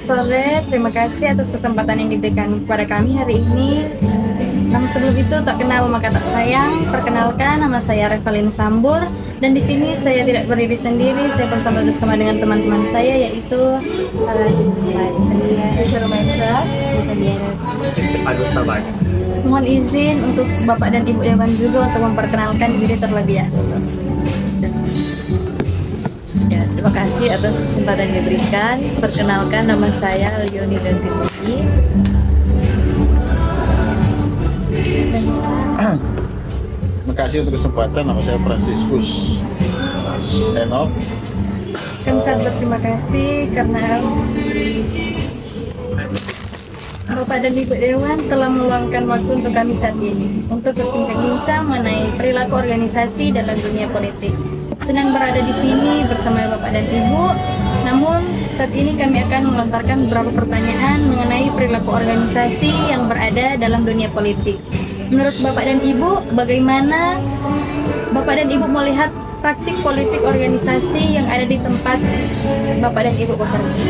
sore, terima kasih atas kesempatan yang diberikan kepada kami hari ini. Namun sebelum itu, tak kenal maka tak sayang. Perkenalkan, nama saya Revalin Sambur. Dan di sini saya tidak berdiri sendiri, saya bersama dengan teman-teman saya, yaitu Mohon izin untuk Bapak dan Ibu Dewan juga untuk memperkenalkan diri terlebih dahulu. Ya, terima kasih atas kesempatan yang diberikan. Perkenalkan, nama saya Leoni Lentini. Terima kasih untuk kesempatan. Nama saya Franciscus Enoch. Kami sangat berterima kasih karena Bapak dan Ibu Dewan telah meluangkan waktu untuk kami saat ini untuk berbincang-bincang mengenai perilaku organisasi dalam dunia politik. Senang berada di sini bersama Bapak dan Ibu. Namun saat ini kami akan melontarkan beberapa pertanyaan mengenai perilaku organisasi yang berada dalam dunia politik. Menurut Bapak dan Ibu, bagaimana Bapak dan Ibu melihat praktik politik organisasi yang ada di tempat Bapak dan Ibu bekerja?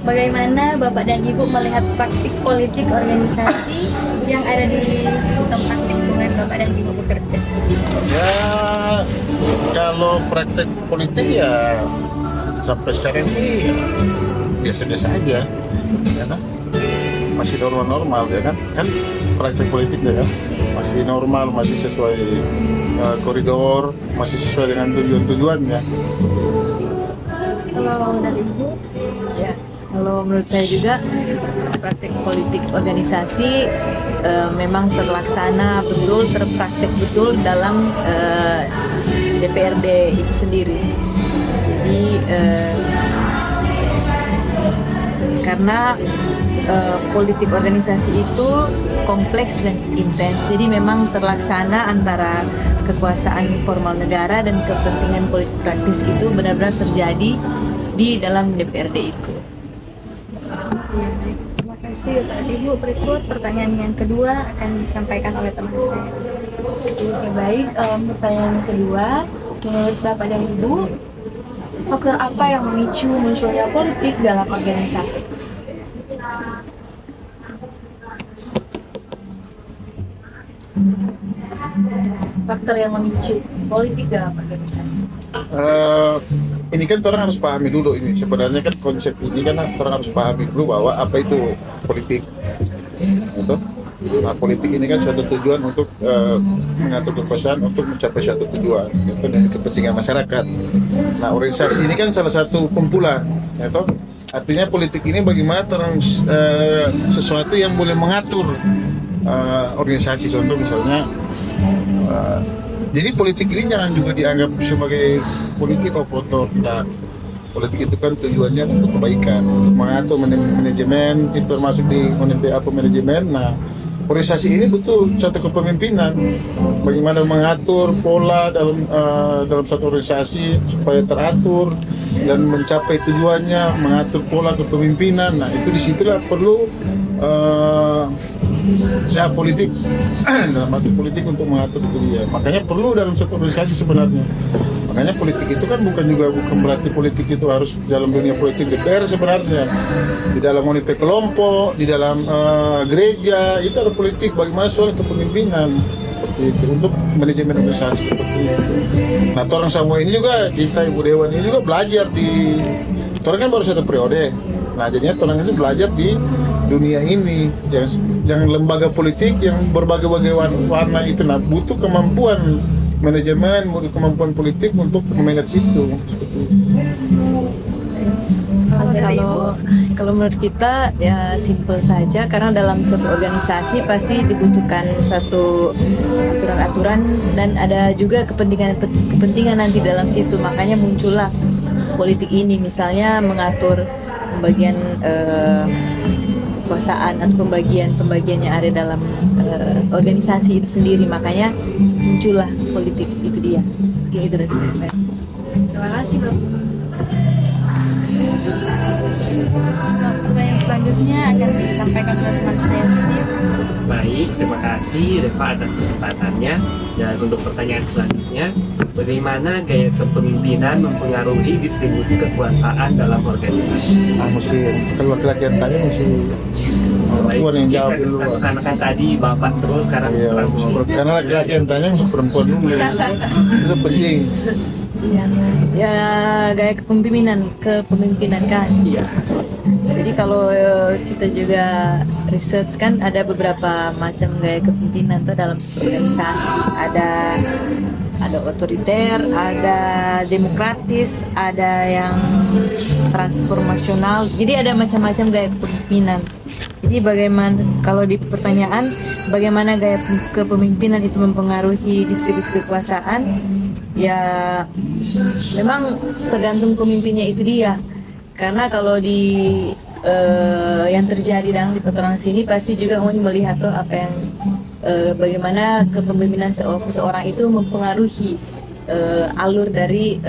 Bagaimana Bapak dan Ibu melihat praktik politik organisasi yang ada di tempat lingkungan Bapak dan Ibu bekerja? Ya, kalau praktek politik ya sampai sekarang ini biasa-biasa aja, ya kan? Masih normal-normal, ya kan? Kan praktek politik ya kan? Masih normal, masih sesuai koridor, masih sesuai dengan tujuan-tujuannya. Kalau dari Ibu? Ya, kalau menurut saya juga praktek politik organisasi memang terlaksana betul, terpraktek betul dalam DPRD itu sendiri. Jadi karena politik organisasi itu kompleks dan intens, jadi memang terlaksana antara kekuasaan formal negara dan kepentingan politik praktis itu benar-benar terjadi di dalam DPRD itu. Ya, baik. Terima kasih Bapak dan Ibu. Berikut pertanyaan yang kedua akan disampaikan oleh teman saya. Oke, baik. Pertanyaan kedua, menurut Bapak dan Ibu, faktor apa yang memicu munculnya politik dalam organisasi? Faktor yang memicu politik dalam organisasi. Ini kan orang harus pahami dulu ini. Sebenarnya kan konsep ini kan orang harus pahami dulu bahwa apa itu politik. Gitu. Nah, politik ini kan suatu tujuan untuk mengatur kekuasaan untuk mencapai suatu tujuan, yaitu dari kepentingan masyarakat. Nah, organisasi ini kan salah satu kumpulan, yaitu artinya politik ini bagaimana sesuatu yang boleh mengatur organisasi. Contoh misalnya, jadi politik ini jangan juga dianggap sebagai politik opotor. Nah, politik itu kan tujuannya untuk kebaikan, untuk mengatur manajemen, itu termasuk di manajemen. Nah, organisasi ini butuh satu kepemimpinan, bagaimana mengatur pola dalam satu organisasi supaya teratur dan mencapai tujuannya, mengatur pola kepemimpinan. Nah, itu disitulah perlu politik dalam arti politik untuk mengatur itu dia. Makanya perlu dalam satu organisasi sebenarnya. Makanya politik itu kan bukan berarti politik itu harus dalam dunia politik DPR sebenarnya. Di dalam unit kelompok, di dalam gereja itu ada politik. Bagaimana soal kepemimpinan seperti itu untuk manajemen organisasi seperti itu. Nah, orang semua ini juga kita Ibu Dewan ini juga belajar di. Orang kan baru satu periode. Nah, jadinya orang itu belajar di dunia ini yang lembaga politik yang berbagai-bagai warna itu. Nah, butuh kemampuan manajemen, butuh kemampuan politik untuk memanage itu seperti itu. Kalau menurut kita ya simple saja, karena dalam suatu organisasi pasti dibutuhkan satu aturan-aturan dan ada juga kepentingan nanti dalam situ. Makanya muncullah politik ini, misalnya mengatur pembagian kekuasaan atau pembagian yang ada dalam organisasi itu sendiri. Makanya muncullah politik, itu dia. Mungkin itu dari saya. Terima kasih, Bapak. Pertanyaan selanjutnya akan disampaikan oleh teman saya sendiri. Baik, terima kasih Reva atas kesempatannya. Dan untuk pertanyaan selanjutnya, bagaimana gaya kepemimpinan mempengaruhi distribusi kekuasaan dalam organisasi? Mesti kalau laki-laki yang tanya mesti perempuan yang jawab dulu. Karena kan tadi bapak terus, sekarang Iya, karena laki-laki yang tanya mesti perempuan dulu. Itu penting. Ya, gaya kepemimpinan kan. Iya. Jadi kalau kita juga research kan ada beberapa macam gaya kepemimpinan tuh dalam sebuah organisasi. Ada otoriter, ada demokratis, ada yang transformasional. Jadi ada macam-macam gaya kepemimpinan. Jadi bagaimana kalau di pertanyaan bagaimana gaya kepemimpinan itu mempengaruhi distribusi kekuasaan? Ya memang tergantung pemimpinnya itu dia. Karena kalau di yang terjadi dalam di petualangan sini pasti juga mau melihat tuh apa yang bagaimana kepemimpinan seseorang itu mempengaruhi alur dari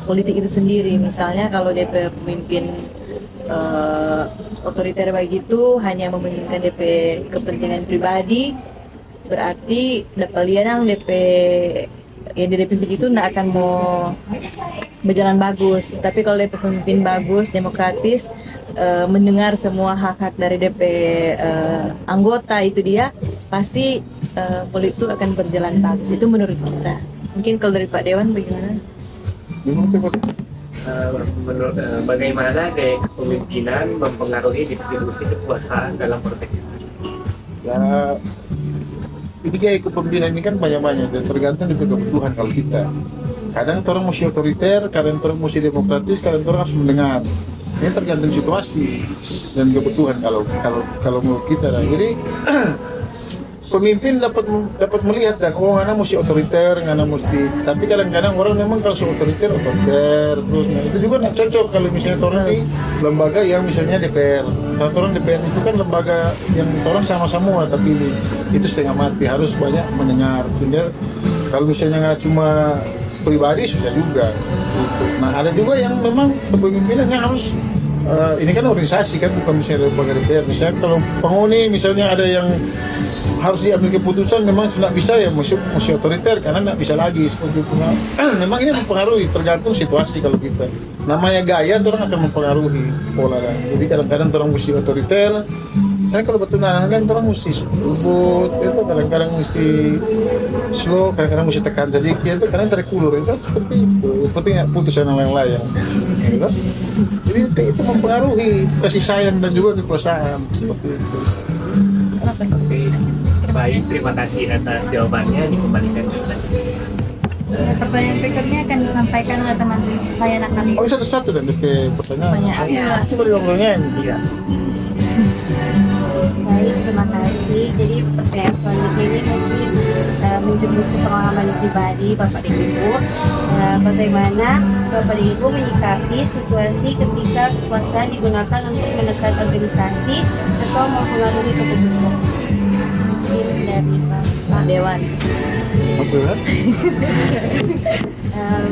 politik itu sendiri. Misalnya kalau DP pemimpin otoriter begitu hanya mementingkan DP kepentingan pribadi, berarti dapat lihat yang DP yang dipimpin itu tidak akan mau berjalan bagus. Tapi kalau DP pemimpin bagus, demokratis, mendengar semua hak-hak dari DP anggota itu dia, pasti politik itu akan berjalan bagus. Itu menurut kita. Mungkin kalau dari Pak Dewan bagaimana? Bagaimana gaya kepemimpinan mempengaruhi distribusi kekuasaan dalam organisasi? Ya, ini gaya kepemimpinan ini kan banyak-banyak dan tergantung dari kebutuhan kalau kita. Kadang orang mesti otoriter, kadang orang mesti demokratis, kadang orang harus mendengar. Ini tergantung situasi dan kebutuhan kalau menurut kita. Jadi pemimpin dapat melihat dan anak mesti otoriter, anak mesti. Tapi kadang-kadang orang memang kalau otoriter terus. Nah, itu juga nggak cocok kalau misalnya orang di lembaga yang misalnya DPR. Kalau orang DPR itu kan lembaga yang orang sama-sama tapi itu setengah mati, harus banyak mendengar. Sehingga kalau misalnya nggak cuma pribadi susah juga. Gitu. Nah ada juga yang memang kepemimpinannya harus ini kan organisasi kan bukan misalnya lembaga DPR. Misalnya kalau penghuni misalnya ada yang harus diambil keputusan memang tidak bisa ya mesti otoriter karena tidak bisa lagi seperti itu. Memang ini mempengaruhi tergantung situasi kalau kita. Namanya gaya orang akan mempengaruhi pola lah. Jadi kadang-kadang orang mesti otoriter. Karena kalau betul kan orang mesti lembut, itu kadang-kadang mesti slow, kadang-kadang mesti tekan sedikit, itu kadang tarik ulur itu seperti itu. Penting putusan yang lain. Gitu. Jadi itu mempengaruhi kasih sayang dan juga kekuasaan seperti itu. Oke, baik, terima kasih atas jawabannya. Dikembalikan ke Pertanyaan berikutnya akan disampaikan oleh teman saya Natali. Oh satu-satu dan ke pertanyaan. Iya. Coba diomongin. Iya. Baik, terima kasih. Jadi pertanyaan selanjutnya ini mungkin menjurus ke pengalaman pribadi Bapak dan Ibu. Bagaimana Bapak dan Ibu menyikapi situasi ketika kekuasaan digunakan untuk menekan organisasi atau mempengaruhi keputusan? Mungkin dari Pak Dewan.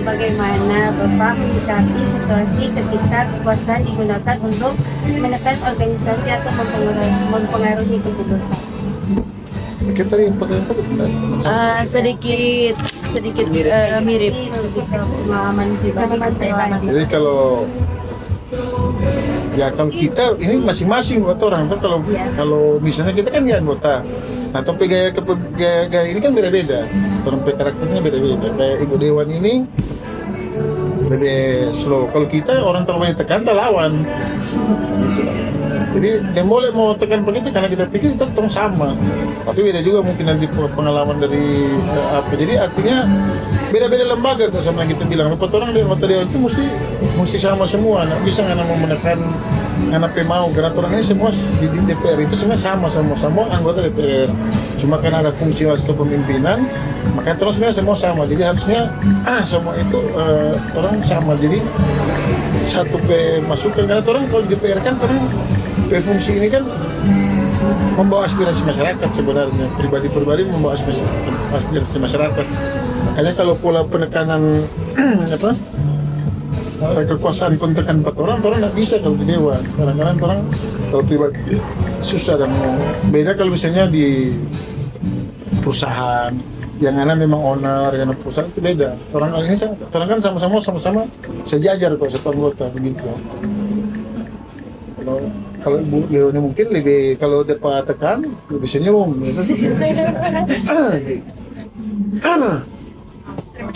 Bagaimana Bapak menyikapi situasi ketika kekuasaan digunakan untuk menekan organisasi atau mempengaruhi keputusan? Mungkin tadi yang pertanyaan Sedikit mirip. Ini lebih ke pengalaman pribadi. Jadi kalau kita ini masing-masing buat orang kan kalau misalnya kita kan ya anggota, nah tapi gaya ini kan beda-beda, orang karakternya beda-beda. Kayak Ibu Dewan ini lebih slow. Kalau kita orang terlalu banyak tekan, kita lawan. Jadi yang boleh mau tekan begitu karena kita pikir kita tong sama. Tapi beda juga mungkin nanti pengalaman dari apa. Jadi artinya beda-beda lembaga kok sama yang kita bilang. Lepas orang di anggota Dewan itu mesti sama semua. Nggak bisa nggak mau menekan anak mau karena orang ini semua di DPR itu semua sama anggota DPR. Cuma karena ada fungsi kepemimpinan, maka terus semua sama. Jadi harusnya semua itu orang sama. Jadi satu masukan karena orang kalau di DPR kan orang fungsi ini kan membawa aspirasi masyarakat sebenarnya, pribadi membawa aspirasi masyarakat. Makanya kalau pola penekanan kekuasaan kontekan 4 orang nggak bisa kalau di Dewan. Kadang-kadang orang kalau pribadi susah kan. Beda kalau misalnya di perusahaan yang anak memang owner, yang anak perusahaan itu beda. Orang kan sama-sama sejajar kok satu anggota begitu. Kalau Ibu Leoni mungkin lebih, kalau dapat tekan lebih senyum.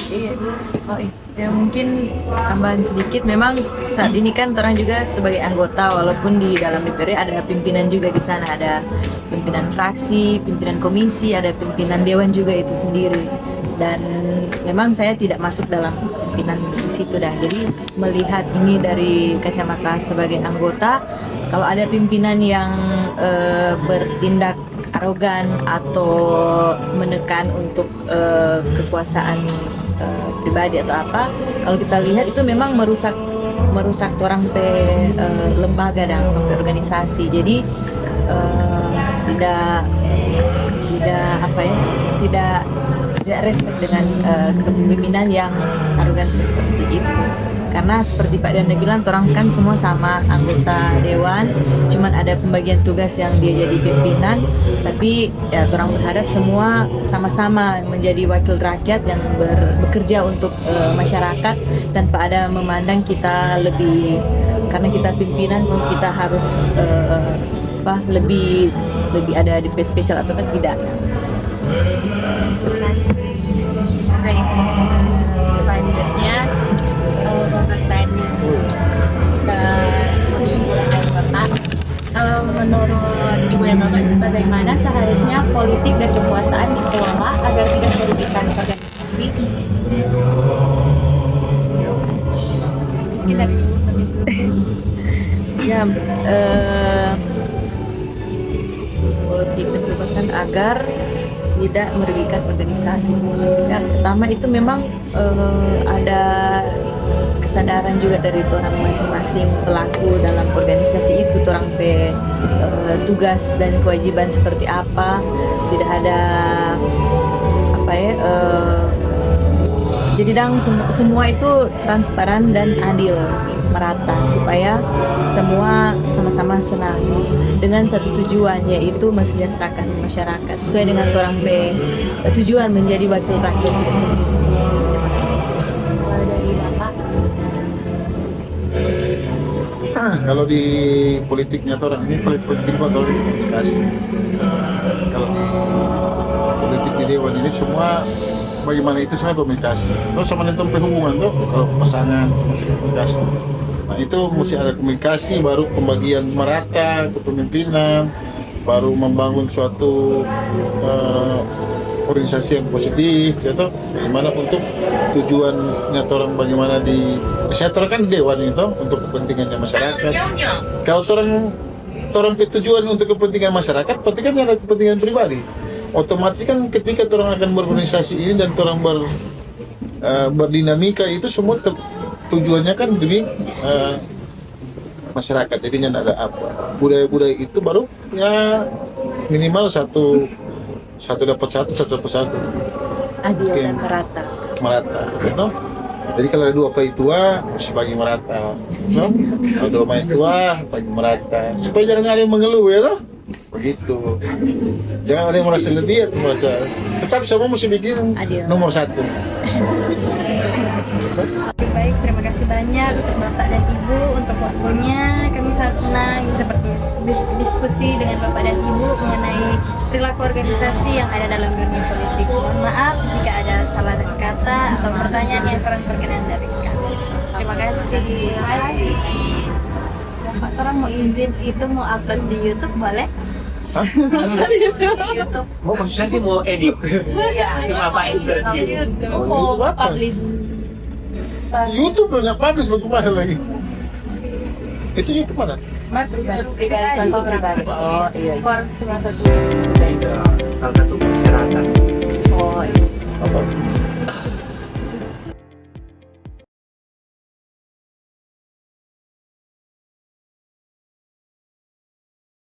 Iya. Oh, ya mungkin tambahan sedikit, memang saat ini kan orang juga sebagai anggota, walaupun di dalam DPR ada pimpinan juga di sana, ada pimpinan fraksi, pimpinan komisi, ada pimpinan dewan juga itu sendiri. Dan memang saya tidak masuk dalam pimpinan di situ dah. Jadi melihat ini dari kacamata sebagai anggota, kalau ada pimpinan yang bertindak arogan atau menekan untuk kekuasaan pribadi atau apa, kalau kita lihat itu memang merusak orang lembaga dan orang organisasi. Jadi tidak respect dengan kepemimpinan yang arogan seperti itu. Karena seperti Pak Danda bilang, orang kan semua sama anggota dewan, cuman ada pembagian tugas yang dia jadi pimpinan, tapi ya orang berharap semua sama-sama menjadi wakil rakyat yang bekerja untuk masyarakat, tanpa ada memandang kita lebih, karena kita pimpinan kita harus lebih ada di spesial atau tidak. Baik, selanjutnya Bapak tanya menurut Ibu dan Bapak, bagaimana seharusnya politik dan kekuasaan dikelola agar tidak merugikan organisasi? Mungkin dari Ibu Ya, politik dan kekuasaan agar tidak merugikan organisasi. Ya, pertama itu memang ada kesadaran juga dari orang masing-masing pelaku dalam organisasi itu, orang tugas dan kewajiban seperti apa, tidak ada jadi semua itu transparan dan adil, merata, supaya semua sama-sama senang dengan satu tujuan, yaitu mensejahterakan masyarakat sesuai dengan orang tujuan menjadi wakil rakyat itu sendiri. Terima kasih. Kalau dari Bapak, Kalau di politiknya orang ini politik atau itu komunikasi. Kalau di politik di dewan ini semua bagaimana itu semua komunikasi. Terus sama tentang hubungan tuh, kalau pasangan mesti komunikasi. Nah itu mesti ada komunikasi, baru pembagian merata kepemimpinan, baru membangun suatu organisasi yang positif, gitu. Bagaimana untuk tujuannya orang, bagaimana di saya kan di dewan itu untuk kepentingannya masyarakat. Kalau orang tujuan untuk kepentingan masyarakat, berarti kan ada kepentingan pribadi. Otomatis kan ketika orang akan berorganisasi ini dan orang berdinamika itu semua tujuannya kan demi masyarakat. Jadinya ada apa budaya-budaya itu baru ya minimal satu dapat satu dapat satu. Adil dan merata, gitu. Jadi kalau ada dua pai tua, mesti bagi merata. No? Kalau dua pai tua, bagi merata. Supaya jangan ada yang mengeluh ya toh. Begitu. Jangan ada yang merasa lebih atau merasa. Tetap semua mesti bikin adil. Nomor satu. Baik, terima kasih banyak untuk Bapak dan Ibu untuk waktunya. Kami sangat senang bisa berdiskusi dengan Bapak dan Ibu mengenai perilaku organisasi yang ada dalam dunia politik. Mohon maaf jika ada salah kata atau pertanyaan yang kurang berkenan dari kami. Terima kasih. Bapak, orang mau izin itu mau upload di YouTube boleh? Di YouTube. Oh, maksudnya mau edit? Iya. Cuma apa berarti? Oh, itu apa? YouTube udah nggak publish bagaimana lagi? Itu YouTube mana? Pribadi. Oh iya. Salah satu persyaratan. Oh iya. Apa?